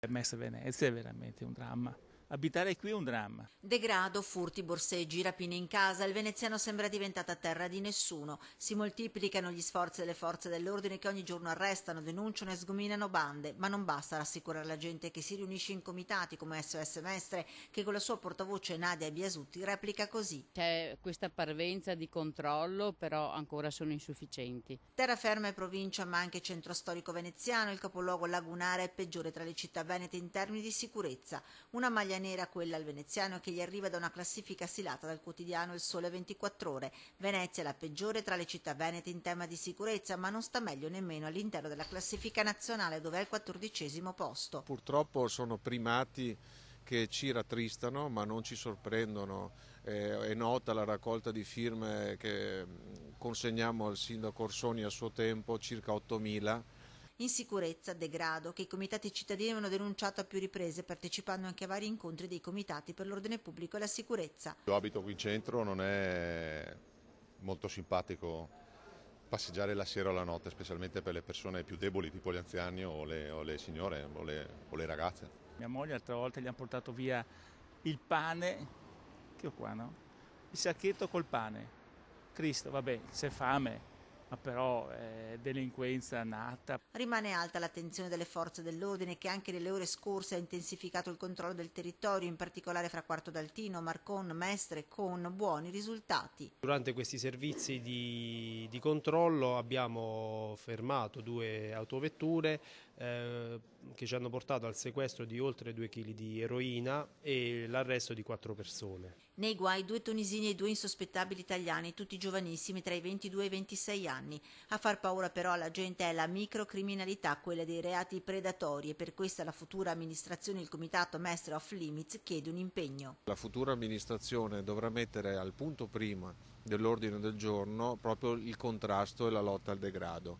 Mestre Venezia è veramente un dramma. Abitare qui è un dramma. Degrado, furti, borseggi, rapine in casa, il veneziano sembra diventata terra di nessuno. Si moltiplicano gli sforzi delle forze dell'ordine che ogni giorno arrestano, denunciano e sgominano bande, ma non basta rassicurare la gente che si riunisce in comitati come SOS Mestre, che con la sua portavoce Nadia Biasutti replica così. C'è questa parvenza di controllo, però ancora sono insufficienti. Terraferma è provincia, ma anche centro storico veneziano, il capoluogo lagunare è peggiore tra le città venete in termini di sicurezza. Una maglia nera quella al veneziano che gli arriva da una classifica stilata dal quotidiano Il Sole 24 Ore. Venezia è la peggiore tra le città venete in tema di sicurezza, ma non sta meglio nemmeno all'interno della classifica nazionale, dove è al 14° posto. Purtroppo sono primati che ci rattristano ma non ci sorprendono. È nota la raccolta di firme che consegniamo al sindaco Orsoni a suo tempo, circa 8.000. Insicurezza, degrado, che i comitati cittadini hanno denunciato a più riprese, partecipando anche a vari incontri dei comitati per l'ordine pubblico e la sicurezza. Io abito qui in centro, non è molto simpatico passeggiare la sera o la notte, specialmente per le persone più deboli, tipo gli anziani o le signore o le ragazze. Mia moglie l'altra volta gli hanno portato via il pane, che ho qua, no? Il sacchetto col pane. Cristo, vabbè, c'è fame, ma però è delinquenza nata. Rimane alta l'attenzione delle forze dell'ordine che anche nelle ore scorse ha intensificato il controllo del territorio, in particolare fra Quarto d'Altino, Marcon, Mestre, con buoni risultati. Durante questi servizi di controllo abbiamo fermato 2 autovetture che ci hanno portato al sequestro di oltre 2 kg di eroina e l'arresto di 4 persone. Nei guai 2 tunisini e 2 insospettabili italiani, tutti giovanissimi tra i 22 e i 26 anni. A far paura però alla gente è la microcriminalità, quella dei reati predatori, e per questa la futura amministrazione, il comitato Mestre Off Limits, chiede un impegno. La futura amministrazione dovrà mettere al punto prima dell'ordine del giorno proprio il contrasto e la lotta al degrado.